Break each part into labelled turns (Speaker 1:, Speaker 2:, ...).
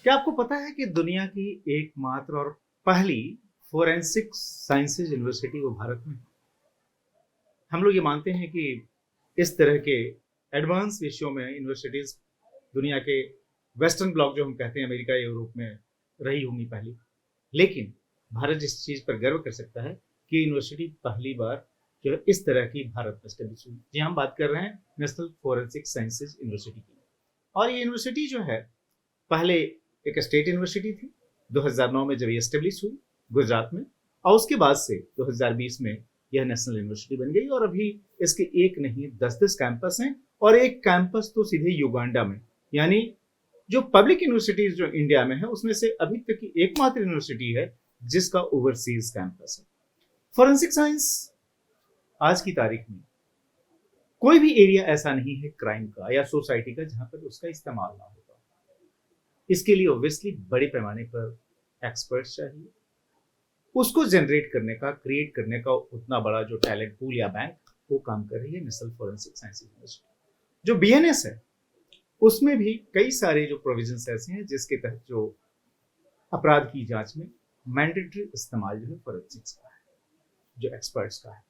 Speaker 1: क्या आपको पता है कि दुनिया की एकमात्र और पहली फोरेंसिक साइंसेज यूनिवर्सिटी वो भारत में है? हम लोग ये मानते हैं कि इस तरह के एडवांस विषयों में यूनिवर्सिटीज दुनिया के वेस्टर्न ब्लॉक जो हम कहते हैं अमेरिका यूरोप में रही होंगी पहली, लेकिन भारत जिस चीज पर गर्व कर सकता है कि यूनिवर्सिटी पहली बार जो है इस तरह की भारत में स्टेब्लिश हुई। जी, हम बात कर रहे हैं नेशनल फोरेंसिक साइंसेज यूनिवर्सिटी की। और ये यूनिवर्सिटी जो है पहले एक स्टेट यूनिवर्सिटी थी। 2009 में जब ये एस्टेब्लिश हुई गुजरात में, और उसके बाद से 2020 में यह नेशनल यूनिवर्सिटी बन गई। और अभी इसके एक नहीं 10-10 कैंपस हैं, और एक कैंपस तो सीधे युगांडा में, यानी जो पब्लिक यूनिवर्सिटीज जो इंडिया में है उसमें से अभी तक की एकमात्र यूनिवर्सिटी है जिसका ओवरसीज कैंपस है। फॉरेंसिक साइंस आज की तारीख में कोई भी एरिया ऐसा नहीं है क्राइम का या सोसाइटी का जहां पर उसका इस्तेमाल ना होगा। इसके लिए ऑब्वियसली बड़े पैमाने पर एक्सपर्ट्स चाहिए, उसको जनरेट करने का, क्रिएट करने का उतना बड़ा जो टैलेंट पूल या बैंक वो काम कर रही है नेशनल फोरेंसिक साइंस यूनिवर्सिटी। जो बीएनएस है उसमें भी कई सारे जो प्रोविजंस ऐसे हैं जिसके तहत जो अपराध की जांच में मैंडेटरी इस्तेमाल जो है फोरेंसिक्स का है, जो एक्सपर्ट्स का है।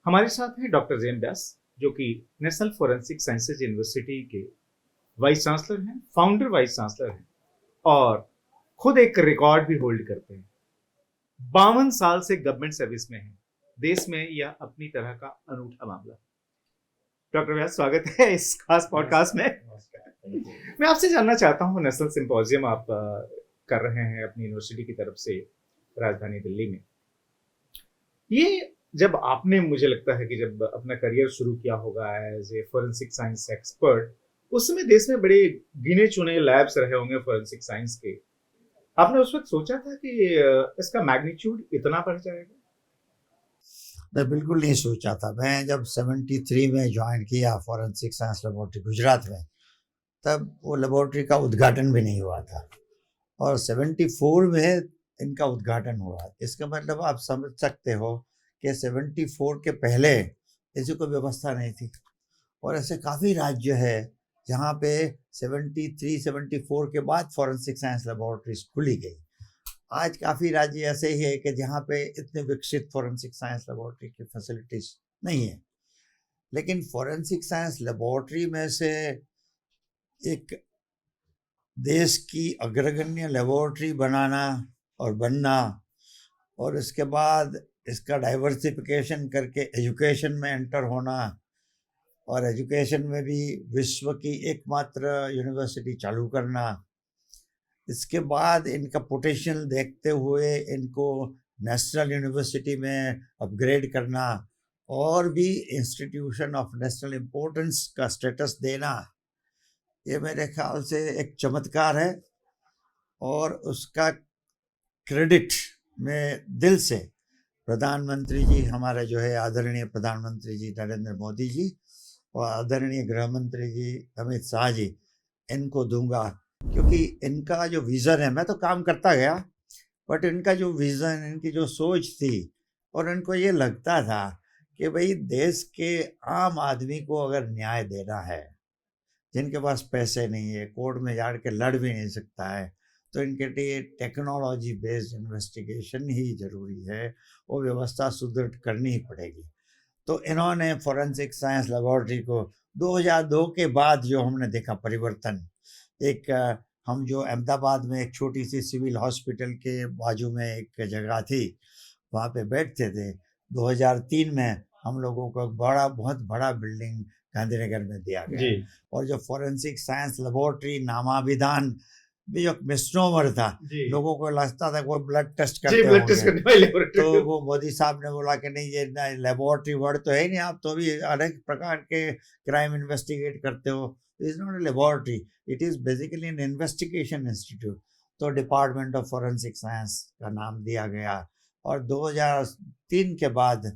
Speaker 1: हमारे साथ हैं डॉक्टर जैन व्यास, जो कि नेशनल फोरेंसिक साइंसेज यूनिवर्सिटी के वाइस चांसलर हैं, फाउंडर वाइस चांसलर हैं, और खुद एक रिकॉर्ड भी होल्ड करते हैं। 52 साल से गवर्नमेंट सर्विस में है। देश में यह अपनी तरह का अनूठा मामला। डॉक्टर व्यास, स्वागत है इस खास पॉडकास्ट में। मैं आपसे जानना चाहता हूं, नेशनल सिंपोजियम आप कर रहे हैं अपनी यूनिवर्सिटी की तरफ से राजधानी दिल्ली में। ये जब आपने, मुझे लगता है कि जब अपना करियर शुरू किया होगा as a forensic science expert, उस समय देश में बड़े गिने चुने लैब्स रहे होंगे फोरेंसिक साइंस के। आपने उस वक्त सोचा था कि इसका मैग्नीट्यूड इतना बढ़ जाएगा?
Speaker 2: मैं बिल्कुल नहीं सोचा था। मैं जब 73 में ज्वाइन किया फॉरेंसिक साइंस लेबोरेटरी गुजरात में, तब वो लेबोरेटरी का उद्घाटन भी नहीं हुआ था, और 74 में इनका उद्घाटन हुआ। इसका मतलब आप समझ सकते हो कि 74 के पहले ऐसी कोई व्यवस्था नहीं थी। और ऐसे काफ़ी राज्य है जहाँ पे 73-74 के बाद फॉरेंसिक साइंस लेबोरेटरीज खुली गई। आज काफ़ी राज्य ऐसे ही है कि जहाँ पे इतने विकसित फॉरेंसिक साइंस लेबोरेटरी की फैसिलिटीज़ नहीं है। लेकिन फॉरेंसिक साइंस लेबोरेटरी में से एक देश की अग्रगण्य लेबोरेटरी बनाना और बनना, और इसके बाद इसका डाइवर्सिफिकेशन करके एजुकेशन में एंटर होना, और एजुकेशन में भी विश्व की एकमात्र यूनिवर्सिटी चालू करना, इसके बाद इनका पोटेंशियल देखते हुए इनको नेशनल यूनिवर्सिटी में अपग्रेड करना, और भी इंस्टीट्यूशन ऑफ नेशनल इम्पोर्टेंस का स्टेटस देना, ये मेरे ख्याल से एक चमत्कार है। और उसका क्रेडिट मैं दिल से प्रधानमंत्री जी, हमारे जो है आदरणीय प्रधानमंत्री जी नरेंद्र मोदी जी और आदरणीय गृह मंत्री जी अमित शाह जी, इनको दूंगा। क्योंकि इनका जो विज़न है, मैं तो काम करता गया, बट इनका जो विज़न, इनकी जो सोच थी, और इनको ये लगता था कि भाई देश के आम आदमी को अगर न्याय देना है, जिनके पास पैसे नहीं है, कोर्ट में जाड़ के लड़ भी नहीं सकता है, तो इनके लिए टेक्नोलॉजी बेस्ड इन्वेस्टिगेशन ही ज़रूरी है, वो व्यवस्था सुदृढ़ करनी ही पड़ेगी। तो इन्होंने फॉरेंसिक साइंस लेबोरेटरी को 2002 के बाद जो हमने देखा परिवर्तन, एक हम जो अहमदाबाद में एक छोटी सी सिविल हॉस्पिटल के बाजू में एक जगह थी, वहाँ पे बैठते थे। 2003 में हम लोगों को बहुत बड़ा बिल्डिंग गांधीनगर में दिया गया। और जो फॉरेंसिक साइंस लेबोरेटरी नामाभिधान भी एक मिसनोमर था, लोगों को लगता था कोई ब्लड टेस्ट करते होंगे, तो वो मोदी साहब ने बोला कि नहीं, ये लेबोरेटरी वर्ड तो है नहीं, आप तो भी अनेक प्रकार के क्राइम इन्वेस्टिगेट करते हो। Is not a laboratory, it is basically N investigation institute. तो डिपार्टमेंट ऑफ फॉरेंसिक साइंस का नाम दिया गया। और 2003 के बाद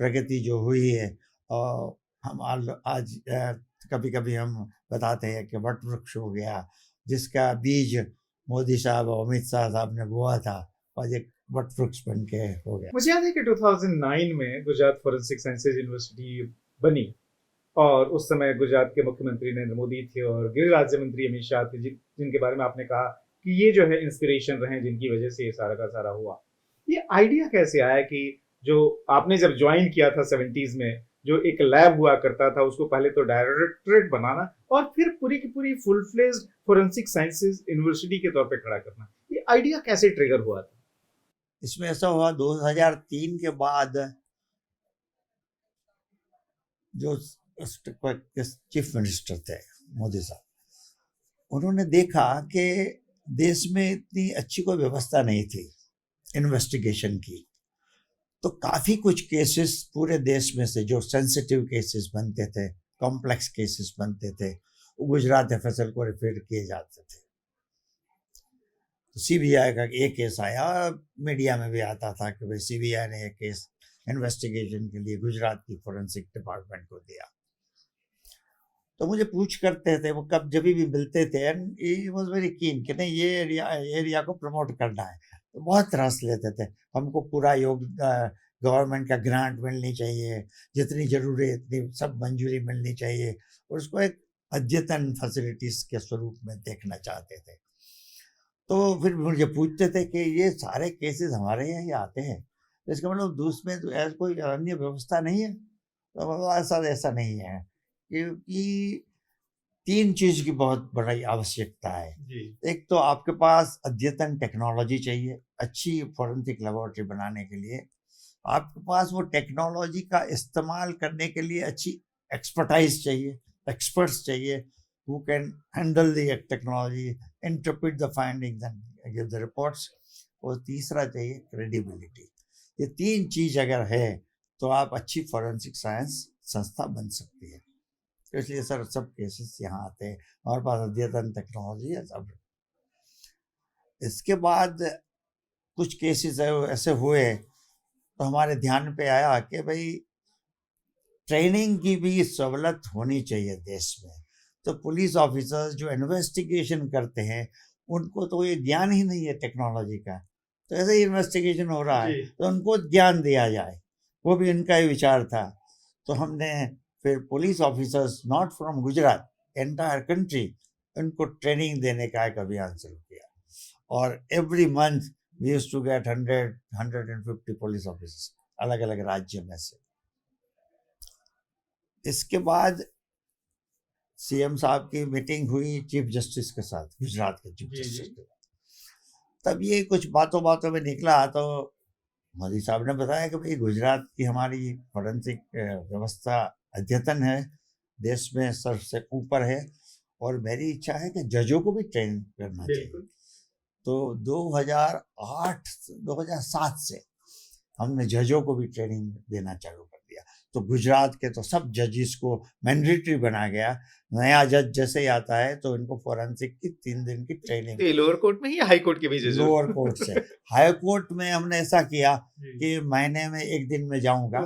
Speaker 2: प्रगति जो हुई है, और हम आज कभी कभी हम बताते हैं कि वट वृक्ष हो गया, जिसका बीज मोदी साहब और अमित शाह साहब ने बोआ था, और एक वट वृक्ष बन के हो गया।
Speaker 1: मुझे याद है कि 2009 में गुजरात फॉरेंसिक साइंसेज यूनिवर्सिटी बनी, और उस समय गुजरात के मुख्यमंत्री नरेंद्र मोदी थे और गृह राज्य मंत्री अमित शाह थे, जिनके बारे में आपने कहा कि ये जो है इंस्पिरेशन रहे जिनकी वजह से ये सारा का सारा हुआ। ये आइडिया कैसे आया कि जो आपने जब ज्वाइन किया था 70s में, जो एक लैब हुआ करता था उसको पहले तो डायरेक्टरेट बनाना और फिर पूरी की पूरी full fledged forensic sciences university के तौर पे खड़ा करना, ये आइडिया कैसे ट्रिगर हुआ था?
Speaker 2: इसमें ऐसा हुआ 2003 के बाद जो चीफ मिनिस्टर थे मोदी साहब, उन्होंने देखा कि देश में इतनी अच्छी कोई व्यवस्था नहीं थी इन्वेस्टिगेशन की। तो काफ़ी कुछ केसेस पूरे देश में से जो सेंसिटिव केसेस बनते थे, कॉम्प्लेक्स केसेस बनते थे, वो गुजरात एफएसएल को रेफर किए जाते थे। तो सीबीआई का एक केस आया, मीडिया में भी आता था कि भाई सीबीआई ने एक केस इन्वेस्टिगेशन के लिए गुजरात की फोरेंसिक डिपार्टमेंट को दिया। तो मुझे पूछ करते थे वो, कब जब भी मिलते थे, and he was very keen कि नहीं ये एरिया को प्रमोट करना है। तो बहुत रस लेते थे, हमको पूरा गवर्नमेंट का ग्रांट मिलनी चाहिए, जितनी जरूरी है इतनी सब मंजूरी मिलनी चाहिए, और उसको एक अद्यतन फैसिलिटीज़ के स्वरूप में देखना चाहते थे। तो फिर मुझे पूछते थे कि ये सारे केसेस हमारे यहाँ ही आते हैं, तो इसका मतलब दूसरे में तो ऐसा कोई अन्य व्यवस्था नहीं है? तो ऐसा नहीं है, क्योंकि तीन चीज की बहुत बड़ी आवश्यकता है।
Speaker 1: जी।
Speaker 2: एक तो आपके पास अद्यतन टेक्नोलॉजी चाहिए अच्छी फोरेंसिक लेबोरेटरी बनाने के लिए, आपके पास वो टेक्नोलॉजी का इस्तेमाल करने के लिए अच्छी एक्सपर्टाइज चाहिए, एक्सपर्ट्स चाहिए who can handle the technology, interpret the findings and give the reports, और तीसरा चाहिए क्रेडिबिलिटी। ये तीन चीज अगर है तो आप अच्छी फोरेंसिक साइंस संस्था बन सकती है। तो इसलिए सर सब केसेस यहाँ आते हैं, हमारे पास अद्यतन टेक्नोलॉजी है सब। इसके बाद कुछ केसेस ऐसे हुए तो हमारे ध्यान पे आया कि भाई ट्रेनिंग की भी सहूलत होनी चाहिए देश में। तो पुलिस ऑफिसर्स जो इन्वेस्टिगेशन करते हैं उनको तो ये ज्ञान ही नहीं है टेक्नोलॉजी का, तो ऐसे ही इन्वेस्टिगेशन हो रहा है तो उनको ज्ञान दिया जाए, वो भी इनका ही विचार था। तो हमने फिर police officers not from Gujarat, entire country, उनको ट्रेनिंग देने का एक अभियान शुरू किया, और every month we used to get 150 police officers अलग अलग राज्य में से। इसके बाद सीएम साहब की मीटिंग हुई चीफ जस्टिस के साथ, गुजरात के चीफ जस्टिस के साथ। तब ये कुछ बातों बातों में निकला, तो मोदी साहब ने बताया कि भाई गुजरात की हमारी फोरेंसिक व्यवस्था अद्यतन है, देश में सबसे ऊपर है, और मेरी इच्छा है कि जजों को भी ट्रेन करना चाहिए। तो 2008-2007 से हमने जजों को भी ट्रेनिंग देना चालू कर दिया। तो गुजरात के तो सब जजेस को मैंडेटरी बना गया, नया जज जैसे ही आता है तो इनको फोरेंसिक की 3 दिन की ट्रेनिंग।
Speaker 1: लोअर कोर्ट में ही, हाई कोर्ट के भी जज?
Speaker 2: लोअर कोर्ट से हाई कोर्ट में हमने ऐसा किया कि महीने में एक दिन में जाऊंगा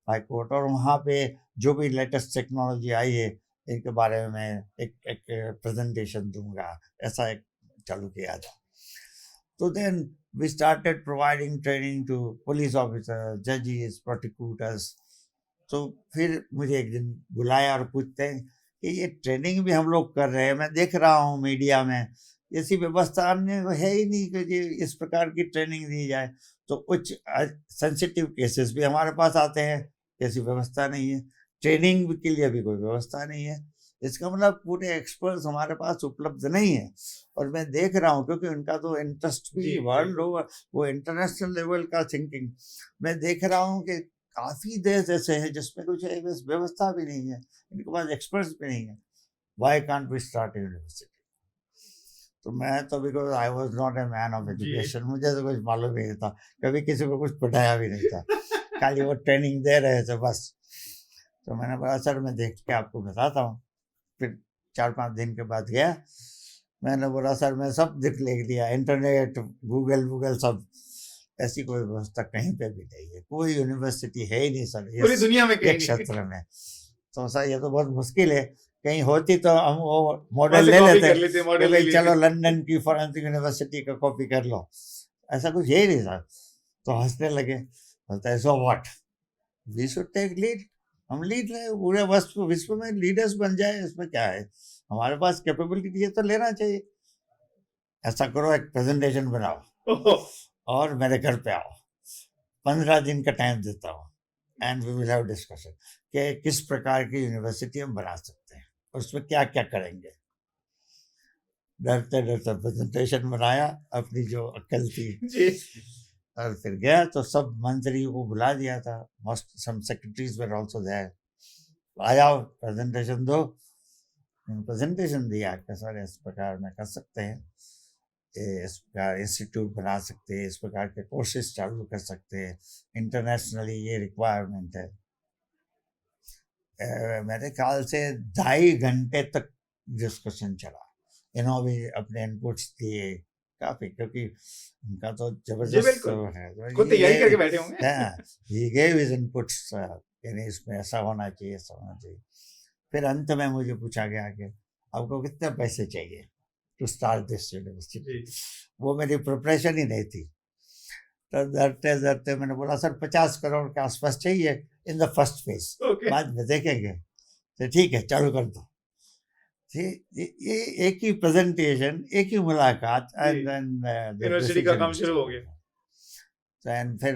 Speaker 2: हाई कोर्ट, और वहाँ पे जो भी लेटेस्ट टेक्नोलॉजी आई है इनके बारे में एक प्रेजेंटेशन दूंगा, ऐसा एक चालू किया था। तो then we started providing training to police officers, judges, prosecutors. तो फिर मुझे एक दिन बुलाया और पूछते हैं कि ये ट्रेनिंग भी हम लोग कर रहे हैं, मैं देख रहा हूँ मीडिया में ऐसी व्यवस्था है ही नहीं कि इस प्रकार की ट्रेनिंग दी जाए। तो कुछ सेंसिटिव केसेस भी हमारे पास आते हैं, ऐसी व्यवस्था नहीं है, ट्रेनिंग के लिए भी कोई व्यवस्था नहीं है। इसका मतलब पूरे एक्सपर्ट्स हमारे पास उपलब्ध नहीं है। और मैं देख रहा हूँ क्योंकि उनका तो इंटरेस्ट भी वर्ल्ड ओवर, वो इंटरनेशनल लेवल का थिंकिंग, मैं देख रहा हूँ कि काफ़ी देश ऐसे हैं जिसमें कुछ व्यवस्था भी नहीं है, इनके पास एक्सपर्ट्स भी नहीं है। Why can't we start university? तो मैं तो because I was not a man of education, मुझे तो कुछ मालूम ही नहीं था, कभी किसी को कुछ पढ़ाया भी नहीं था, खाली वो ट्रेनिंग दे रहे थे बस। तो मैंने बोला सर मैं देख के आपको बताता हूँ। फिर 4-5 दिन के बाद गया, मैंने बोला सर मैं सब लिख दिया, इंटरनेट, गूगल सब, ऐसी कोई व्यवस्था कहीं पे भी नहीं है, कोई यूनिवर्सिटी है ही नहीं सर
Speaker 1: पूरी दुनिया में
Speaker 2: एक क्षेत्र में। तो सर ये तो बहुत मुश्किल है, कहीं होती तो हम वो मॉडल ले लेते, भाई चलो लंदन की फोरेंसिक यूनिवर्सिटी का कॉपी कर लो, ऐसा कुछ है ही नहीं सर। तो हंसने लगे, बोलता है so what, we should take lead, हम लीड रहे, पूरे विश्व में लीडर्स बन जाए, इसमें क्या है, हमारे पास कैपेबिलिटी है तो लेना चाहिए। ऐसा करो, एक प्रेजेंटेशन बनाओ
Speaker 1: ओहो,
Speaker 2: और मेरे घर पे आओ, 15 दिन का टाइम देता हूँ, and we will have discussion कि किस प्रकार की यूनिवर्सिटी हम बना सकते हैं और उसमें क्या क्या करेंगे। डरते डरते प्रेजेंटेशन बनाया, अपनी जो अक्ल थी,
Speaker 1: जी,
Speaker 2: और फिर गया तो सब मंत्रियों को बुला दिया था, most some secretaries were also there, आया प्रेजेंटेशन दो। प्रेजेंटेशन दिया कि सर इस प्रकार में कर सकते हैं, इस प्रकार इंस्टीट्यूट बना सकते हैं, इस प्रकार के कोर्सेज चालू कर सकते हैं, इंटरनेशनली ये रिक्वायरमेंट है। मेरे ख्याल से 2.5 घंटे तक डिस्कशन चला। इन्होंने भी अपने इनपुट्स दिए काफी, क्योंकि उनका तो
Speaker 1: जी
Speaker 2: जबरदस्त
Speaker 1: बिल्कुल,
Speaker 2: है, तो
Speaker 1: खुद तैयारी करके बैठे होंगे।
Speaker 2: he gave his inputs, यानी इसमें ऐसा होना चाहिए, ऐसा होना चाहिए। फिर अंत में मुझे पूछा गया कि आपको कितने पैसे चाहिए टू स्टार्ट दिस यूनिवर्सिटी।
Speaker 1: जी,
Speaker 2: वो मेरी प्रिपरेशन ही नहीं थी। तो डरते डरते मैंने बोला सर 50 करोड़ के आसपास चाहिए in the first phase,
Speaker 1: okay,
Speaker 2: बाद में देखेंगे। तो ठीक है, चालू कर दो। ये एक ही प्रेजेंटेशन, एक ही मुलाकात,
Speaker 1: जी,
Speaker 2: एंड देन
Speaker 1: यूनिवर्सिटी का काम शुरू हो गया।
Speaker 2: एंड फिर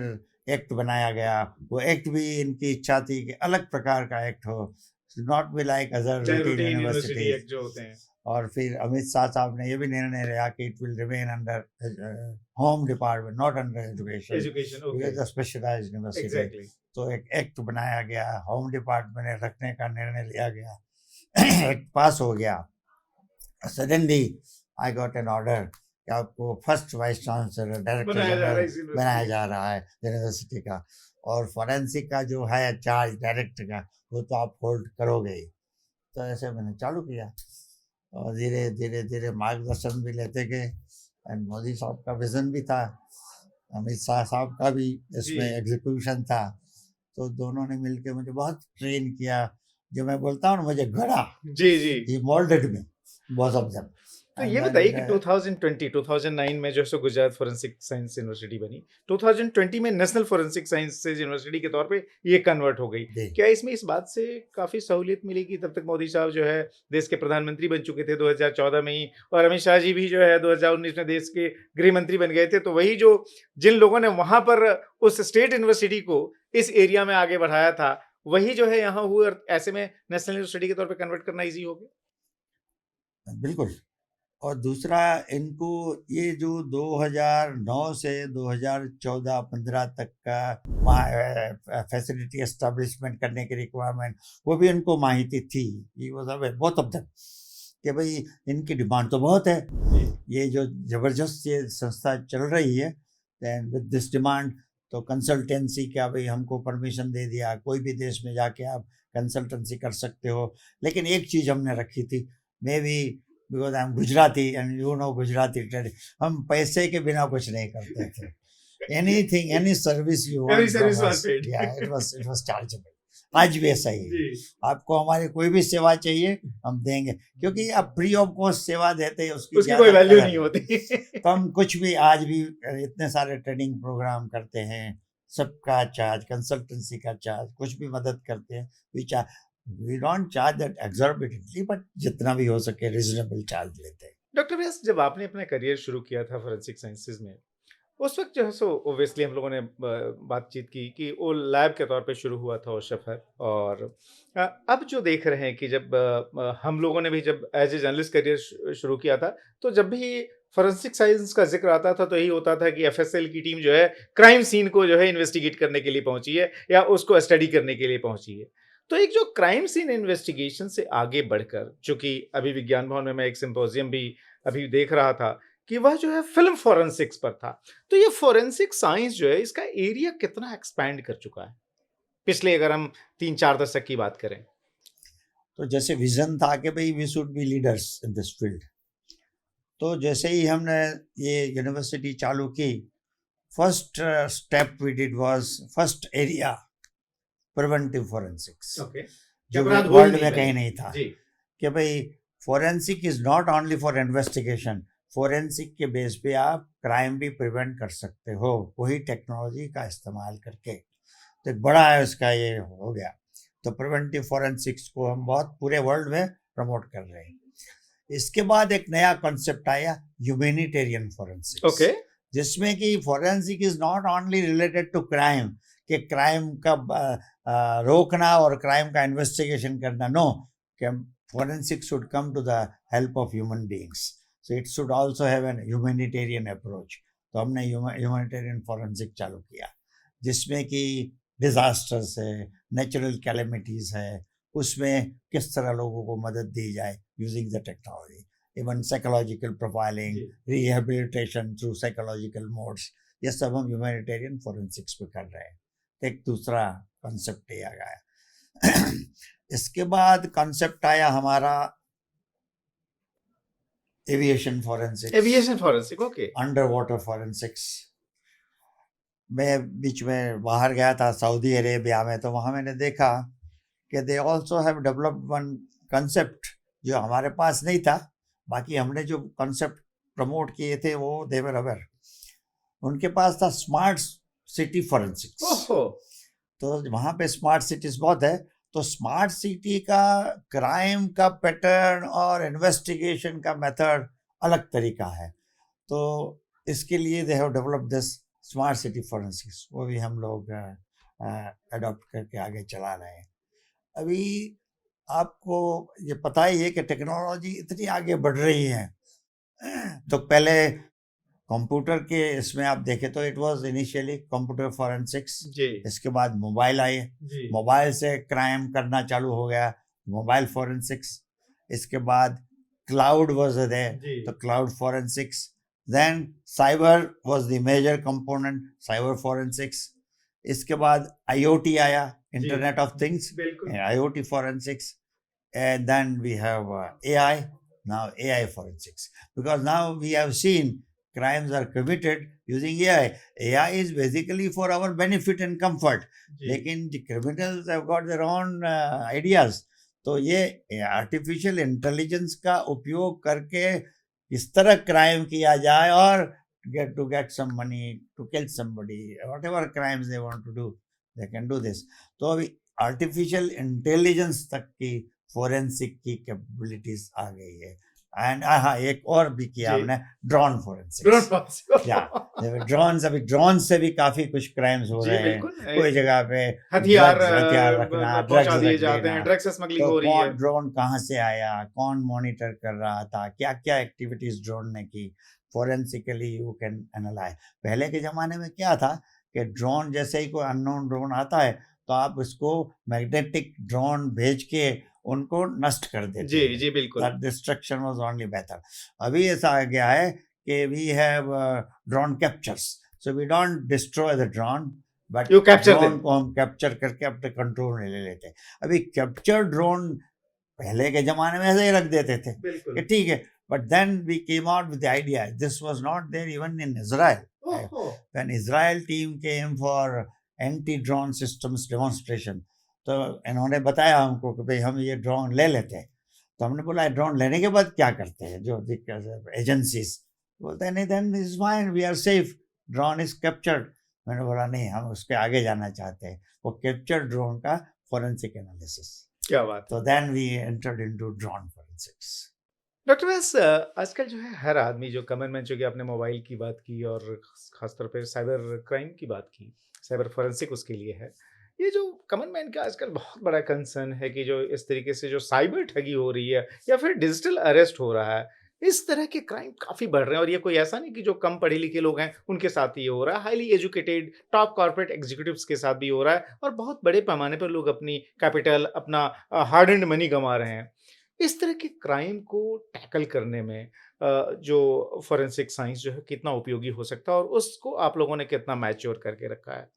Speaker 2: एक्ट बनाया गया। वो एक्ट भी इनकी इच्छा थी कि अलग प्रकार का एक्ट हो, नॉट बी लाइक अदर
Speaker 1: चाहे
Speaker 2: routine
Speaker 1: routine university
Speaker 2: universities.
Speaker 1: Act जो होते हैं।
Speaker 2: और फिर अमित शाह साहब ने ये भी निर्णय लिया कि it will remain under home department, not under education,
Speaker 1: education, okay,
Speaker 2: because specialized university.
Speaker 1: Exactly,
Speaker 2: तो एक एक्ट बनाया गया, होम डिपार्टमेंट में रखने का निर्णय लिया गया। एक्ट पास हो गया। Suddenly I got an order कि आपको फर्स्ट वाइस चांसलर, डायरेक्टर
Speaker 1: बनाया जा रहा है
Speaker 2: जनरल
Speaker 1: इस
Speaker 2: बनाया
Speaker 1: यूनिवर्सिटी।
Speaker 2: जा रहा है यूनिवर्सिटी का, और फॉरेंसिक का जो है चार्ज डायरेक्टर का, वो तो आप होल्ड करोगे ही। तो ऐसे मैंने चालू किया, और धीरे धीरे धीरे मार्गदर्शन भी लेते गए। एंड मोदी साहब का विजन भी था, अमित शाह साहब का भी इसमें
Speaker 1: जी,
Speaker 2: एग्जीक्यूशन था। तो दोनों ने मिलकर मुझे बहुत ट्रेन किया। जो मैं बोलता हूँ ना, मुझे गढ़ा,
Speaker 1: जी, जी।
Speaker 2: ही मोल्डेड मी बहुत ऑफ देम।
Speaker 1: तो ये बताइए कि 2020 2009 में जो है सो गुजरात फोरेंसिक साइंस यूनिवर्सिटी बनी, 2020 में नेशनल फोरेंसिक साइंसेज यूनिवर्सिटी के तौर पे ये कन्वर्ट हो गई। क्या इसमें इस बात से काफी सहूलियत मिली कि तब तक मोदी साहब जो है देश के प्रधानमंत्री बन चुके थे 2014 में ही, और अमित शाह जी भी जो है 2019 में देश के गृह मंत्री बन गए थे, तो वही जो जिन लोगों ने वहां पर उस स्टेट यूनिवर्सिटी को इस एरिया में आगे बढ़ाया था, वही जो है यहाँ हुए, और ऐसे में नेशनल यूनिवर्सिटी के तौर पर कन्वर्ट करना ईजी हो गया।
Speaker 2: बिल्कुल। और दूसरा, इनको ये जो 2009 से 2014-15 तक का फैसिलिटी एस्टेब्लिशमेंट करने की रिक्वायरमेंट, वो भी उनको माहिती थी। ये वो सब बहुत ऑफ देम कि भाई इनकी डिमांड तो बहुत है, ये जो जबरदस्त ये संस्था चल रही है, देन विद दिस डिमांड, तो कंसल्टेंसी क्या, भाई हमको परमिशन दे दिया, कोई भी देश में जाके आप कंसल्टेंसी कर सकते हो। लेकिन एक चीज़ हमने रखी थी, may be because I am Gujarati and you know Gujarati trade, हम पैसे के बिना कुछ नहीं करते थे। Anything, any service you
Speaker 1: Every
Speaker 2: want
Speaker 1: service
Speaker 2: from
Speaker 1: was
Speaker 2: us,
Speaker 1: paid.
Speaker 2: या इट वाज चार्जेबल। आज भी ऐसा ही है।
Speaker 1: जी,
Speaker 2: आपको हमारी कोई भी सेवा चाहिए, हम देंगे, क्योंकि आप फ्री ऑफ कॉस्ट सेवा देते हैं, उसकी
Speaker 1: उसकी कोई
Speaker 2: ज़्यादा
Speaker 1: वैल्यू
Speaker 2: कदर
Speaker 1: नहीं
Speaker 2: है।
Speaker 1: होती।
Speaker 2: तो हम कुछ भी, आज भी इतने सारे ट्रेनिंग प्रोग्राम करते हैं, सबका चार्ज, कंसल्टेंसी का चार्ज, कुछ भी मदद करते हैं, we don't charge that exorbitantly, but जितना भी हो सके रिजनेबल चार्ज लेते हैं।
Speaker 1: डॉक्टर व्यास, जब आपने अपना करियर शुरू किया था फोरेंसिक साइंसेज में, उस वक्त जो है सो ओब्वियसली हम लोगों ने बातचीत की कि वो लैब के तौर पे शुरू हुआ था वो सफर, और अब जो देख रहे हैं कि जब हम लोगों ने भी जब एज ए जर्नलिस्ट करियर शुरू किया था, तो जब भी फोरेंसिक साइंस का जिक्र आता था तो यही होता था कि एफएसएल की टीम जो है क्राइम सीन को जो है इन्वेस्टिगेट करने के लिए पहुंची है या उसको स्टडी करने के लिए पहुंची है। तो एक जो क्राइम सीन इन्वेस्टिगेशन से आगे बढ़कर, चूंकि अभी विज्ञान भवन में मैं एक सिंपोजियम भी अभी देख रहा था कि वह जो है फिल्म फोरेंसिक्स पर था, तो ये फोरेंसिक साइंस जो है इसका एरिया कितना एक्सपैंड कर चुका है पिछले, अगर हम 3-4 दशक की बात करें।
Speaker 2: तो जैसे विजन था कि भाई we should be leaders in this field, तो जैसे ही हमने ये यूनिवर्सिटी चालू की, first step we did was, first area preventive forensics,
Speaker 1: okay,
Speaker 2: जो
Speaker 1: अपराध हो ही
Speaker 2: वर्ल्ड
Speaker 1: नहीं
Speaker 2: में
Speaker 1: पहले।
Speaker 2: कहीं नहीं था।
Speaker 1: जी,
Speaker 2: कि भाई forensic is not only for investigation, forensic के बेस पे आप क्राइम भी प्रिवेंट कर सकते हो, वही टेक्नोलॉजी का इस्तेमाल करके। तो एक बड़ा है उसका ये हो गया। तो प्रिवेंटिव फोरेंसिक्स को हम बहुत पूरे वर्ल्ड में प्रमोट कर रहे हैं। इसके बाद एक नया कॉन्सेप्ट आया ह्यूमैनिटेरियन फोरेंसिक्स,
Speaker 1: ओके,
Speaker 2: जिसमें कि forensic is not only related to crime, कि क्राइम का रोकना और क्राइम का इन्वेस्टिगेशन करना, no, forensic should come to the help of human beings, so it should also have an humanitarian approach. तो हमने ह्यूमैनिटेरियन फोरेंसिक चालू किया, जिसमें कि डिजास्टर्स है, नेचुरल कैलेमिटीज है, उसमें किस तरह लोगों को मदद दी जाए using the technology, even psychological profiling, rehabilitation through psychological modes, ये सब हम ह्यूमैनिटेरियन फोरेंसिक्स पे कर रहे हैं। एक दूसरा कॉन्सेप्ट ये आ गया। इसके बाद कॉन्सेप्ट आया हमारा aviation forensics,
Speaker 1: aviation forensic, okay,
Speaker 2: under water forensics. मैं बीच में बाहर गया था सऊदी अरेबिया में, तो वहाँ मैंने देखा कि they also have developed one concept जो हमारे पास नहीं था। बाकी हमने जो कंसेप्ट प्रमोट किए थे वो देवर अवेयर, उनके पास था स्मार्ट सिटी फोरेंसिक्स। तो वहाँ पे स्मार्ट सिटीज बहुत है, तो स्मार्ट सिटी का क्राइम का पैटर्न और इन्वेस्टिगेशन का मेथड अलग तरीका है, तो इसके लिए they have developed this smart city forensics, वो भी हम लोग अडॉप्ट करके आगे चला रहे हैं। अभी आपको ये पता ही है कि टेक्नोलॉजी इतनी आगे बढ़ रही है, तो पहले कंप्यूटर के इसमें आप देखें तो it was initially computer forensics, इसके बाद मोबाइल आए, मोबाइल से क्राइम करना चालू हो गया, मोबाइल फोरेंसिक्स, इसके बाद क्लाउड वाज देयर, तो cloud forensics, then cyber was the major component, cyber forensics, इसके बाद आईओटी आया, internet of things, IoT forensics, and then we have AI, now AI forensics, because now we have seen crimes are committed using AI. AI is basically for our benefit and comfort, लेकिन the criminals have got their own ideas, तो ये artificial intelligence का उपयोग करके किस तरह crime किया जाए और get some money to kill somebody, whatever crimes they want to do, they can do this. तो अभी आर्टिफिशियल इंटेलिजेंस तक की फोरेंसिक की कैपेबिलिटीज आ गई है। एंड हाँ, एक और भी किया हमने, ड्रोन फोरेंसिक्स, या ड्रोन, अभी ड्रोन से भी काफी कुछ क्राइम्स हो रहे हैं, कोई जगह पे हथियार रखना, ड्रग्स स्मगलिंग हो रही है, ड्रोन कहाँ से आया, कौन मॉनिटर कर रहा था, क्या क्या एक्टिविटीज ड्रोन ने की, फोरेंसिकली यू कैन एनालाइज। पहले के जमाने में क्या था कि ड्रोन जैसे ही कोई अननोन ड्रोन आता है तो आप उसको मैग्नेटिक ड्रोन भेज के उनको नष्ट कर देते, जी बिल्कुल, डिस्ट्रक्शन वाज ओनली बेटर। अभी ऐसा आ गया है कि we have drone captures, so we don't destroy the drone, but drone को हम कैप्चर करके अपने कंट्रोल में ले लेते हैं। अभी कैप्चर ड्रोन पहले के जमाने में ऐसे ही रख देते थे कि ठीक है, but then we came out with the idea, this was not there even in Israel. When Israel team came for anti-drone systems demonstration, तो इन्होंने बताया हमको कि भाई हम ये ड्रोन ले लेते हैं, तो हमने बोला ड्रोन लेने के बाद क्या करते हैं, जो एजेंसीज बोलते हैं नहीं, then is fine, we are safe, drone is captured. मैंने बोला नहीं, हम उसके आगे जाना चाहते हैं, वो कैप्चर ड्रोन का फोरेंसिक एनालिसिस। क्या बात। तो then we entered into drone forensics.
Speaker 1: Doctor Vyas, आजकल जो है हर आदमी, जो कॉमन मैन, जो कि आपने मोबाइल की बात की और खासतौर पे साइबर क्राइम की बात की, साइबर फोरेंसिक उसके लिए है, ये जो कॉमन मैन का आजकल बहुत बड़ा कंसर्न है कि जो इस तरीके से जो साइबर ठगी हो रही है या फिर डिजिटल अरेस्ट हो रहा है, इस तरह के क्राइम काफ़ी बढ़ रहे हैं। और ये कोई ऐसा नहीं कि जो कम पढ़े लिखे लोग हैं उनके साथ ही हो रहा है, highly educated top corporate executives के साथ भी हो रहा है, और बहुत बड़े पैमाने पर लोग अपनी कैपिटल, अपना हार्ड एंड मनी गंवा रहे हैं। इस तरह के क्राइम को टैकल करने में जो फोरेंसिक साइंस जो है कितना उपयोगी हो सकता है, और उसको आप लोगों ने कितना मैच्योर करके रखा है?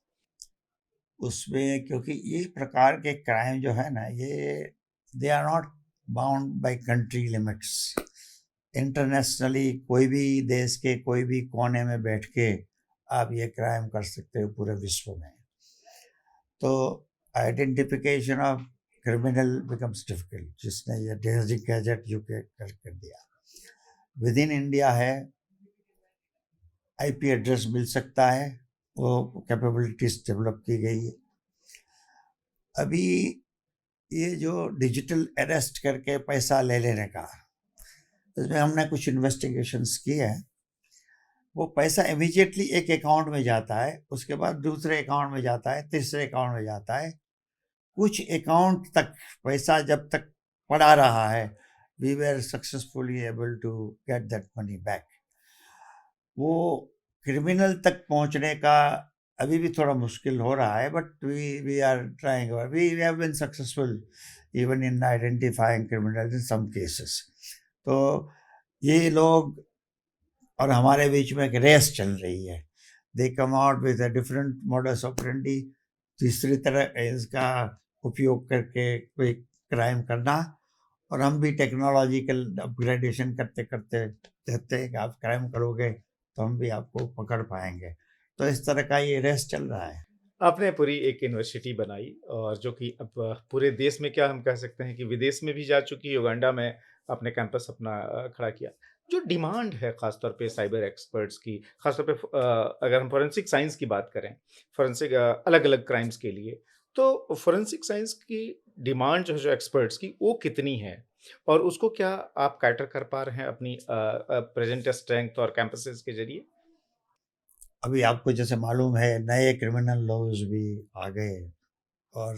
Speaker 2: उसमें क्योंकि ये प्रकार के क्राइम जो है ना, ये they are not bound by country limits. Internationally कोई भी देश के कोई भी कोने में बैठ के आप ये क्राइम कर सकते हो पूरे विश्व में। तो identification of criminal becomes difficult, जिसने ये डेजिक गैजेट यूके कर दिया। विद इन इंडिया है, आईपी एड्रेस मिल सकता है, वो कैपेबिलिटीज डेवलप की गई है। अभी ये जो डिजिटल अरेस्ट करके पैसा ले लेने का, इसमें हमने कुछ इन्वेस्टिगेशंस किए हैं। वो पैसा इमीडिएटली एक अकाउंट में जाता है, उसके बाद दूसरे अकाउंट में जाता है, तीसरे अकाउंट में जाता है। कुछ अकाउंट तक पैसा जब तक पड़ा रहा है, we were successfully able to get that money back. वो क्रिमिनल तक पहुंचने का अभी भी थोड़ा मुश्किल हो रहा है, but we are trying, we have been successful even in identifying criminals in some cases. तो ये लोग और हमारे बीच में एक रेस चल रही है। They come out with a different modus operandi, तीसरी तरह इसका उपयोग करके कोई क्राइम करना, और हम भी टेक्नोलॉजिकल अपग्रेडेशन करते करते कहते हैं कि आप क्राइम करोगे तो हम भी आपको पकड़ पाएंगे। तो इस तरह का ये रेस चल रहा है।
Speaker 1: आपने पूरी एक यूनिवर्सिटी बनाई और जो कि अब पूरे देश में, क्या हम कह सकते हैं कि विदेश में भी जा चुकी है। युगांडा में आपने कैंपस अपना खड़ा किया। जो डिमांड है खासतौर पे साइबर एक्सपर्ट्स की, खासतौर पे अगर हम फोरेंसिक साइंस की बात करें, फोरेंसिक अलग अलग क्राइम्स के लिए, तो फोरेंसिक साइंस की डिमांड जो है, जो एक्सपर्ट्स की, वो कितनी है और उसको क्या आप कैटर कर पा रहे हैं अपनी प्रेजेंट स्ट्रेंथ और कैंपसेस के जरिए?
Speaker 2: अभी आपको जैसे मालूम है, नए क्रिमिनल लॉज भी आ गए, और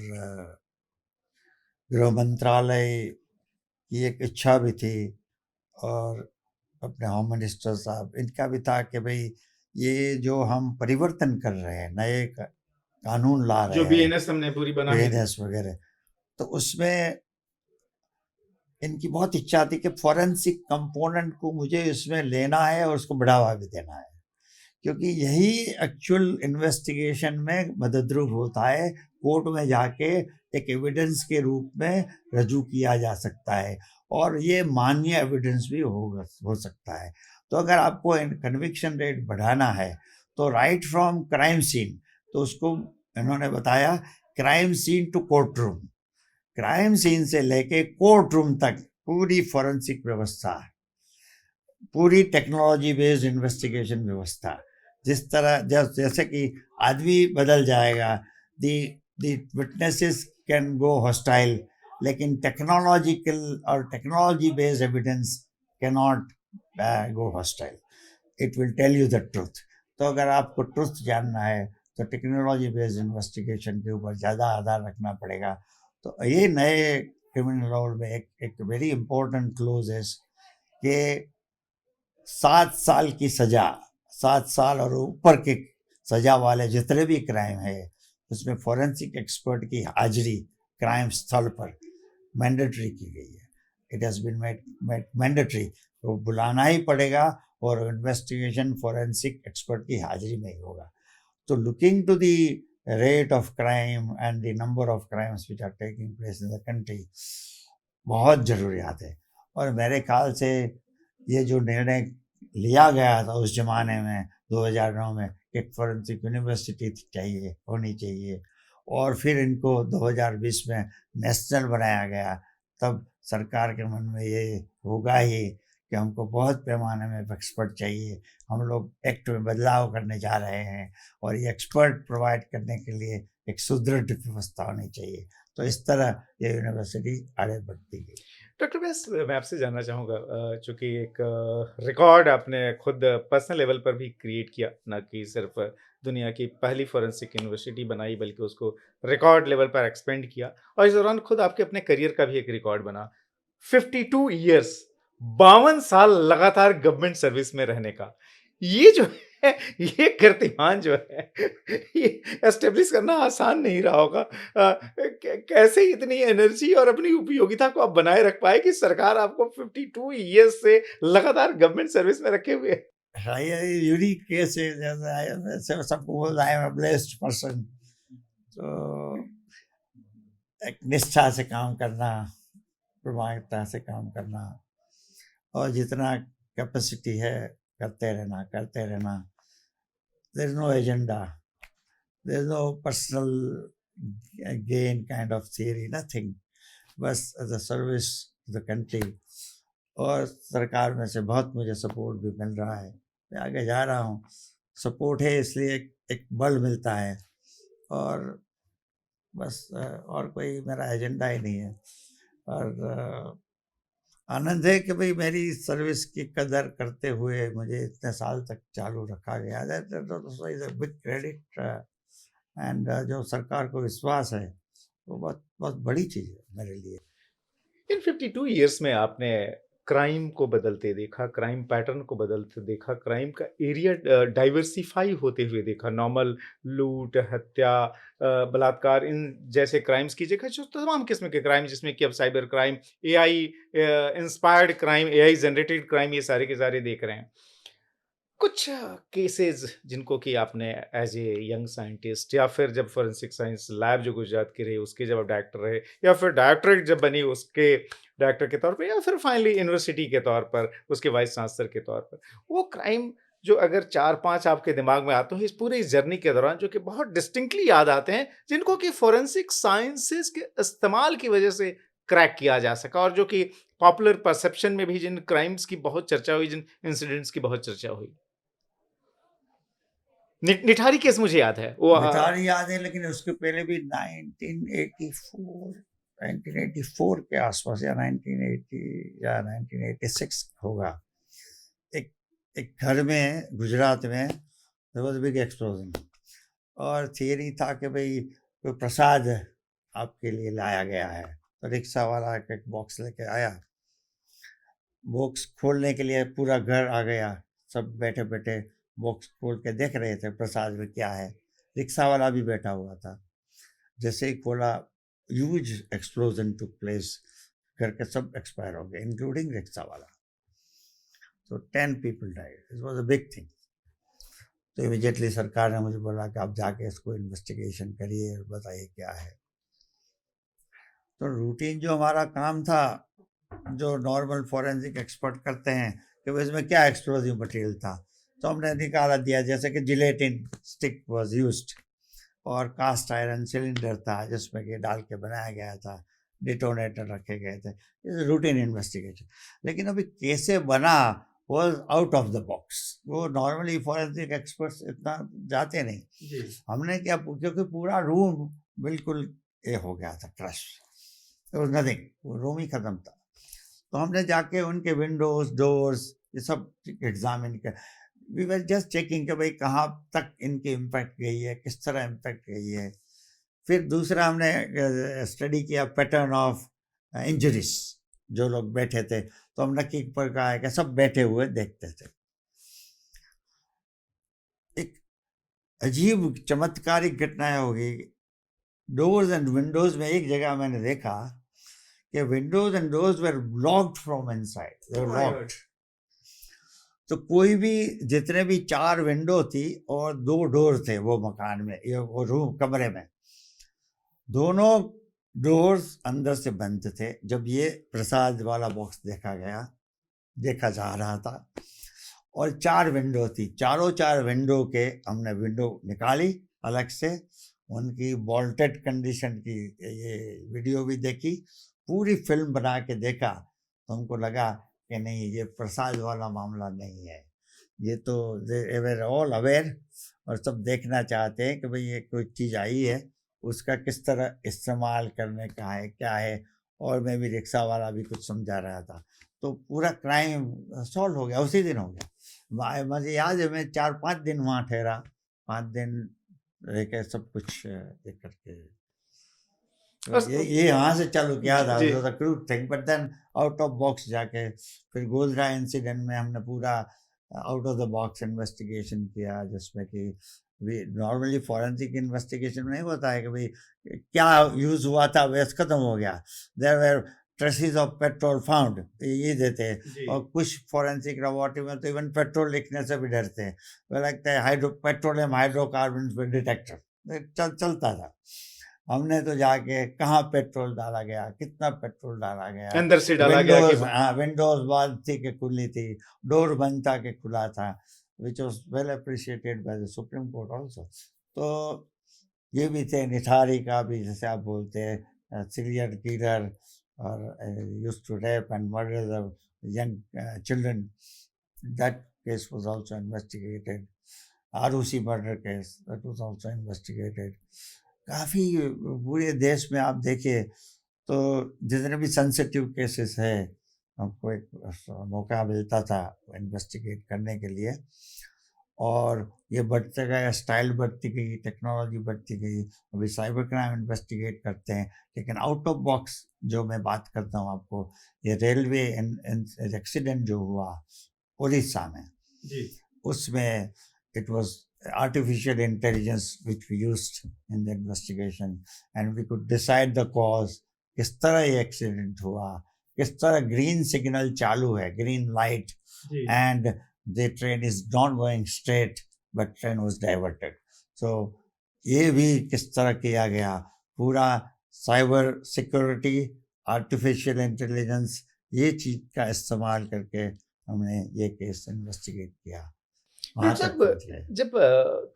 Speaker 2: गृह मंत्रालय की एक इच्छा भी थी, और अपने होम मिनिस्टर साहब इनका भी था कि भाई ये जो हम परिवर्तन कर रहे हैं, नए कानून ला
Speaker 1: जो
Speaker 2: रहे हैं,
Speaker 1: बीएनएस हमने पूरी बनानी थी।
Speaker 2: बीएनएस वगैरह, तो उसमें इनकी बहुत इच्छा थी कि फॉरेंसिक कंपोनेंट को मुझे इसमें लेना है और उसको बढ़ावा भी देना है, क्योंकि यही एक्चुअल इन्वेस्टिगेशन में मददरूप होता है। कोर्ट में जाके एक एविडेंस के रूप में रजू किया जा सकता है, और ये मान्य एविडेंस भी हो सकता है। तो अगर आपको कन्विक्शन रेट बढ़ाना है तो राइट फ्रॉम क्राइम सीन, तो उसको इन्होंने बताया crime scene to court room, crime scene से लेके कोर्ट रूम तक पूरी फॉरेंसिक व्यवस्था, पूरी टेक्नोलॉजी बेस्ड इन्वेस्टिगेशन व्यवस्था। जिस तरह जैसे कि आदमी बदल जाएगा, the the witnesses can go hostile, लेकिन टेक्नोलॉजिकल और technology based evidence can not go hostile, it will tell you the truth. तो अगर आपको ट्रूथ जानना है तो टेक्नोलॉजी बेस्ड इन्वेस्टिगेशन के ऊपर ज़्यादा आधार रखना पड़ेगा। तो ये नए क्रिमिनल लॉ में एक वेरी इंपॉर्टेंट क्लोज है कि 7 साल की सजा, 7 साल और ऊपर के सजा वाले जितने भी क्राइम है, उसमें फॉरेंसिक एक्सपर्ट की हाजिरी क्राइम स्थल पर मैंडेटरी की गई है। It has been made mandatory, तो बुलाना ही पड़ेगा, और इन्वेस्टिगेशन फॉरेंसिक एक्सपर्ट की हाजिरी में ही होगा। तो looking to the rate of crime and the number of crimes which are taking place in the country, बहुत ज़रूरियात है। और मेरे ख्याल से ये जो निर्णय लिया गया था उस ज़माने में 2009 में, एक फॉरेंसिक यूनिवर्सिटी चाहिए, होनी चाहिए, और फिर इनको 2020 में नेशनल बनाया गया, तब सरकार के मन में ये होगा ही कि हमको बहुत पैमाने में एक्सपर्ट चाहिए। हम लोग एक्ट में बदलाव करने जा रहे हैं, और ये एक्सपर्ट प्रोवाइड करने के लिए एक सुदृढ़ व्यवस्था होनी चाहिए। तो इस तरह ये यूनिवर्सिटी आगे बढ़ती गई।
Speaker 1: डॉक्टर बैस, मैं आपसे जानना चाहूँगा, चूँकि एक रिकॉर्ड आपने खुद पर्सनल लेवल पर भी क्रिएट किया, ना कि सिर्फ दुनिया की पहली फोरेंसिक यूनिवर्सिटी बनाई, बल्कि उसको रिकॉर्ड लेवल पर एक्सपेंड किया, और इस दौरान खुद आपके अपने करियर का भी एक रिकॉर्ड बना। 52 ईयर्स, 52 साल लगातार गवर्नमेंट सर्विस में रहने का, ये जो है, ये कीर्तिमान जो है, ये एस्टेब्लिश करना आसान नहीं रहा होगा। कैसे इतनी एनर्जी और अपनी उपयोगिता को आप बनाए रख पाए कि सरकार आपको 52 ईयर्स से लगातार गवर्नमेंट सर्विस में रखे हुए है?
Speaker 2: हाँ, ये यूनिक केस है। जैसे सबको बोलता है, आई एम ब्लेस्ड पर्सन। तो एक निष्ठा से काम करना, प्रामाणिकता से काम करना, और जितना कैपेसिटी है करते रहना, करते रहना। There is no agenda, there is no personal gain kind of theory, nothing, बस as a service to the country. और सरकार में से बहुत मुझे सपोर्ट भी मिल रहा है, मैं आगे जा रहा हूँ। सपोर्ट है इसलिए एक बल मिलता है, और बस और कोई मेरा एजेंडा ही नहीं है। और आनंद है कि भाई मेरी सर्विस की कदर करते हुए मुझे इतने साल तक चालू रखा गया। That is a big credit. And जो सरकार को विश्वास है वो बहुत बहुत बड़ी चीज़ है मेरे लिए।
Speaker 1: इन 52 ईयर्स में आपने क्राइम को बदलते देखा, क्राइम पैटर्न को बदलते देखा, क्राइम का एरिया डाइवर्सिफाई होते हुए देखा। नॉर्मल लूट, हत्या, बलात्कार, इन जैसे क्राइम्स की जगह जो तमाम किस्म के क्राइम, जिसमें कि अब cyber crime, AI inspired crime, AI generated crime, ये सारे के सारे देख रहे हैं। कुछ केसेस जिनको कि आपने एज ए यंग साइंटिस्ट, या फिर जब फोरेंसिक साइंस लैब जो गुजरात की रही उसके जब आप डायरेक्टर रहे, या फिर डायरेक्टरेट जब बनी उसके डायरेक्टर के तौर पर, या फिर फाइनली यूनिवर्सिटी के तौर पर उसके वाइस चांसलर के तौर पर, वो क्राइम जो अगर 4-5 आपके दिमाग में आते हो इस पूरी जर्नी के दौरान, जो कि बहुत डिस्टिंक्टली याद आते हैं, जिनको कि फोरेंसिक साइंसेस के इस्तेमाल की वजह से क्रैक किया जा सका, और जो कि पॉपुलर परसेप्शन में भी जिन क्राइम्स की बहुत चर्चा हुई, जिन इंसिडेंट्स की बहुत चर्चा हुई। निठारी केस मुझे याद है वो।
Speaker 2: निठारी याद है, लेकिन उसके पहले भी 1984 के आसपास, या 1980 या 1986 होगा। एक एक घर में गुजरात में there was a big explosion, और थियरी था कि भाई कोई प्रसाद आपके लिए लाया गया है। तो रिक्शा वाला एक बॉक्स लेके आया, बॉक्स खोलने के लिए पूरा घर आ गया, सब बैठे बैठे बॉक्स खोल के देख रहे थे प्रसाद में क्या है। रिक्शा वाला भी बैठा हुआ था। जैसे ही खोला, ह्यूज एक्सप्लोजन टुक प्लेस, घर के सब एक्सपायर हो गए इंक्लूडिंग रिक्शा वाला। तो 10 people died, it was a big thing. तो इमीडिएटली सरकार ने मुझे बोला कि आप जाके इसको इन्वेस्टिगेशन करिए और बताइए क्या है। तो रूटीन जो हमारा काम था, जो नॉर्मल फॉरेंसिक एक्सपर्ट करते हैं कि इसमें क्या एक्सप्लोजिव मटेरियल था, तो हमने निकाला दिया। जैसे कि जिलेटिन स्टिक वाज यूज्ड, और कास्ट आयरन सिलेंडर था जिसमें कि डाल के बनाया गया था, डिटोनेटर रखे गए थे। इस रूटीन इन्वेस्टिगेशन। लेकिन अभी कैसे बना was out of the box. वो नॉर्मली फॉरेंसिक एक्सपर्ट्स इतना जाते नहीं। हमने क्या, क्योंकि पूरा रूम बिल्कुल ये हो गया था, क्रश, नथिंग, वो रूम ही ख़त्म था। तो हमने जाके उनके विंडोज, डोर्स, ये सब एग्जामिन कर, वी वर जस्ट चेकिंग कि भाई कहाँ तक इनकी इम्पैक्ट गई है, किस तरह इम्पैक्ट गई है। फिर दूसरा हमने स्टडी किया पैटर्न ऑफ इंजरीज। जो लोग बैठे थे, तो हमने किक पर कहा है कि सब बैठे हुए देखते थे। एक अजीब चमत्कारिक घटनाएं होगी। डोर्स एंड विंडोज में एक जगह मैंने देखा कि Windows and doors were locked from inside, they were locked. तो कोई भी, जितने भी 4 विंडो थी और 2 डोर थे वो मकान में, ये वो रूम कमरे में, दोनों डोर्स अंदर से बंद थे। जब ये प्रसाद वाला बॉक्स देखा जा रहा था, और 4 विंडो थी, चारों 4 विंडो के हमने विंडो निकाली अलग से, उनकी बॉल्टेड कंडीशन की ये वीडियो भी देखी, पूरी फिल्म बना के देखा। तो हमको लगा कि नहीं, ये प्रसाद वाला मामला नहीं है, ये तो दे वर ऑल अवेयर, और सब देखना चाहते हैं कि भाई ये कोई चीज़ आई है, उसका किस तरह इस्तेमाल करने का है, क्या है। और मैं भी रिक्शा वाला भी कुछ समझा रहा था, तो पूरा क्राइम सॉल्व हो गया, उसी दिन हो गया। मुझे याद है मैं 4-5 दिन वहाँ ठहरा, 5 दिन रह के सब कुछ देख करके, तो ये यहाँ से चालू किया था, the crude thing. But then out of box जाके फिर गोधरा इंसिडेंट में हमने पूरा out of the box investigation किया, जिसमें कि नॉर्मली फॉरेंसिक इन्वेस्टिगेशन में नहीं होता है कि भाई क्या यूज़ हुआ था, वेस्ट खत्म हो गया, there were traces of petrol found, ये देते हैं। और कुछ फॉरेंसिक लेबोरेटरी में तो इवन पेट्रोल लिखने से भी डरते हैं, वो लगता है पेट्रोलियम हाइड्रोकार्बन पे डिटेक्टर चलता था। हमने तो जाके कहाँ पेट्रोल डाला गया, कितना पेट्रोल डाला गया,
Speaker 1: अंदर से डाला गया कि
Speaker 2: हाँ, विंडोज बंद थी कि खुली थी, डोर बंद था कि खुला था, which was well appreciated by the supreme court also. तो ये भी थे। निठारी का भी, जैसे आप बोलते हैं, सीरियल किलर और used to rape and murder the young children, that case was also investigated. Aarushi murder case, that was also investigated. काफ़ी पूरे देश में आप देखिए तो जितने भी सेंसिटिव केसेस है, हमको एक मौका मिलता था इन्वेस्टिगेट करने के लिए, और ये बढ़ते गया, स्टाइल बढ़ती गई, टेक्नोलॉजी बढ़ती गई। अभी साइबर क्राइम इन्वेस्टिगेट करते हैं, लेकिन आउट ऑफ बॉक्स जो मैं बात करता हूँ आपको, ये रेलवे एक्सीडेंट जो हुआ उड़ीसा में,
Speaker 1: जी
Speaker 2: उसमें it was artificial intelligence which we used in the investigation, and we could decide the cause, किस तरह ये एक्सीडेंट हुआ, किस तरह ग्रीन सिग्नल चालू है, ग्रीन लाइट,
Speaker 1: जी
Speaker 2: and the train is not going straight but train was diverted. So ये भी किस तरह किया गया, पूरा साइबर सिक्योरिटी, आर्टिफिशियल इंटेलिजेंस, ये चीज़ का इस्तेमाल करके हमने ये केस इन्वेस्टिगेट किया, वहाँ तक
Speaker 1: जब
Speaker 2: पहुँच गए।
Speaker 1: जब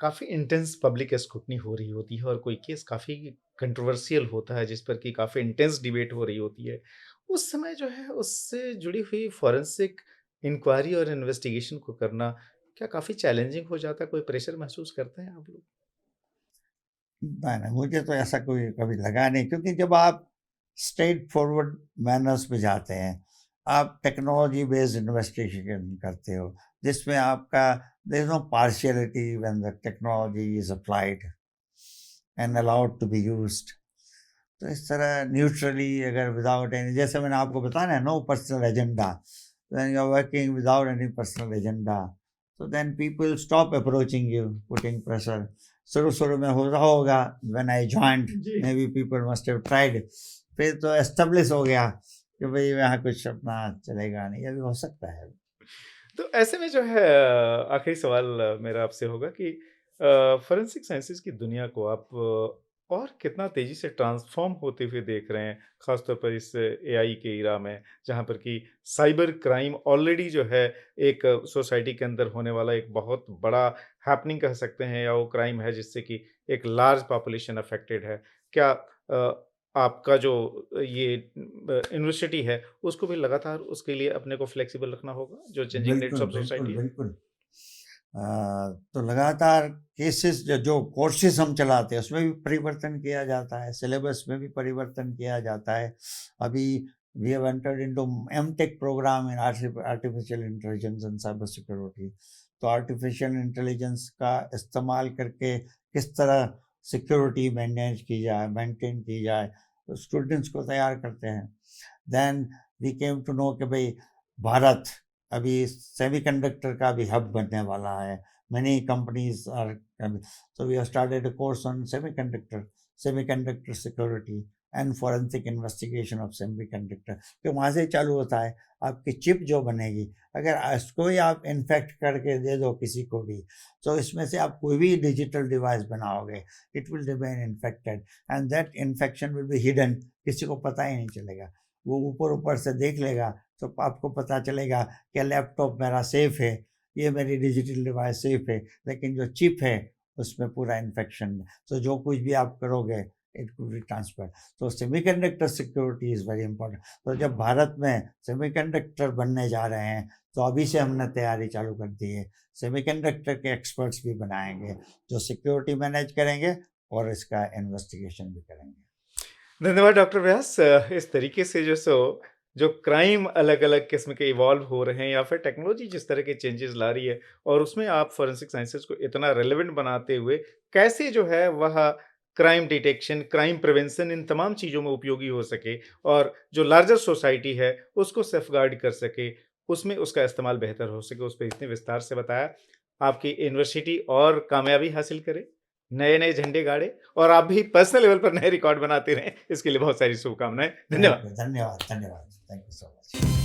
Speaker 1: काफ़ी इंटेंस पब्लिक स्क्रूटनी हो रही होती है और कोई केस काफ़ी कंट्रोवर्शियल होता है जिस पर कि काफ़ी इंटेंस डिबेट हो रही होती है, उस समय जो है उससे जुड़ी हुई फॉरेंसिक इंक्वायरी और इन्वेस्टिगेशन को करना क्या काफ़ी चैलेंजिंग हो जाता है? कोई प्रेशर महसूस करते हैं आप लोग?
Speaker 2: नहीं, मुझे तो ऐसा कोई कभी लगा नहीं, क्योंकि जब आप स्ट्रेट फॉरवर्ड मैनर्स पे जाते हैं, आप टेक्नोलॉजी बेस्ड इन्वेस्टिगेशन करते हो, जिसमें आपका there is no partiality when the technology is applied and allowed to be used. तो इस तरह न्यूट्रली, अगर विदाउट एनी, जैसे मैंने आपको बताया ना, no personal agenda, when you are working without any personal agenda, so then people stop approaching you, putting pressure. शुरू में हो रहा होगा, when I joined,
Speaker 1: ji.
Speaker 2: maybe people must have tried, फिर तो एस्टेब्लिश हो गया कि भाई यहाँ कुछ अपना चलेगा नहीं, अभी हो सकता है।
Speaker 1: तो ऐसे में जो है आखिरी सवाल मेरा आपसे होगा कि फोरेंसिक साइंसेज की दुनिया को आप और कितना तेजी से ट्रांसफॉर्म होते हुए देख रहे हैं, खासतौर पर इस एआई के इरा में, जहां पर कि साइबर क्राइम ऑलरेडी जो है एक सोसाइटी के अंदर होने वाला एक बहुत बड़ा हैपनिंग कह सकते हैं, या वो क्राइम है जिससे कि एक लार्ज पॉपुलेशन अफेक्टेड है। क्या आपका जो ये यूनिवर्सिटी है उसको भी लगातार उसके लिए अपने को फ्लेक्सिबल रखना होगा जो चेंजिंग नीड्स
Speaker 2: बिल्कुल
Speaker 1: ऑफ
Speaker 2: बिल्कुल
Speaker 1: सोसाइटी है?
Speaker 2: बिल्कुल। तो लगातार केसेस जो कोर्सेज हम चलाते हैं उसमें भी परिवर्तन किया जाता है, सिलेबस में भी परिवर्तन किया जाता है। अभी we have entered into MTech program in artificial intelligence and cyber security. तो आर्टिफिशियल इंटेलिजेंस का इस्तेमाल करके किस तरह सिक्योरिटी मेंटेन की जाए, तो स्टूडेंट्स को तैयार करते हैं। Then we came to know कि भाई भारत अभी सेमीकंडक्टर का भी हब बनने वाला है, many companies are so we have started a course on semiconductor security and forensic investigation of semiconductor। तो वहाँ से चालू होता है, आपकी चिप जो बनेगी, अगर इसको ही आप इन्फेक्ट करके दे दो किसी को भी, तो इसमें से आप कोई भी डिजिटल डिवाइस बनाओगे, it will remain infected and that infection will be hidden, किसी को पता ही नहीं चलेगा। वो ऊपर से देख लेगा तो आपको पता चलेगा कि लैपटॉप मेरा सेफ है, ये मेरी डिजिटल डिवाइस सेफ है, लेकिन जो चिप है उसमें पूरा इन्फेक्शन है। तो जो कुछ भी आप करोगे इट विल बी ट्रांसफर। तो semiconductor security is very important. तो जब भारत में सेमीकंडक्टर बनने जा रहे हैं तो अभी से हमने तैयारी चालू कर दी है। सेमीकंडक्टर के एक्सपर्ट्स भी बनाएंगे जो सिक्योरिटी मैनेज करेंगे और इसका इन्वेस्टिगेशन भी करेंगे।
Speaker 1: धन्यवाद डॉक्टर व्यास। इस तरीके से जो क्राइम अलग अलग किस्म के इवॉल्व हो रहे हैं या फिर टेक्नोलॉजी जिस तरह के चेंजेस ला रही है और उसमें आप फॉरेंसिक साइंसेज को इतना रेलेवेंट बनाते हुए कैसे जो है वह क्राइम डिटेक्शन, क्राइम प्रिवेंशन, इन तमाम चीज़ों में उपयोगी हो सके और जो लार्जर सोसाइटी है उसको सेफगार्ड कर सके, उसमें उसका इस्तेमाल बेहतर हो सके, उस पर इतने विस्तार से बताया। आपकी यूनिवर्सिटी और कामयाबी हासिल करे, नए नए झंडे गाड़े और आप भी पर्सनल लेवल पर नए रिकॉर्ड बनाते रहें, इसके लिए बहुत सारी शुभकामनाएं। धन्यवाद।
Speaker 2: धन्यवाद, थैंक यू सो मच।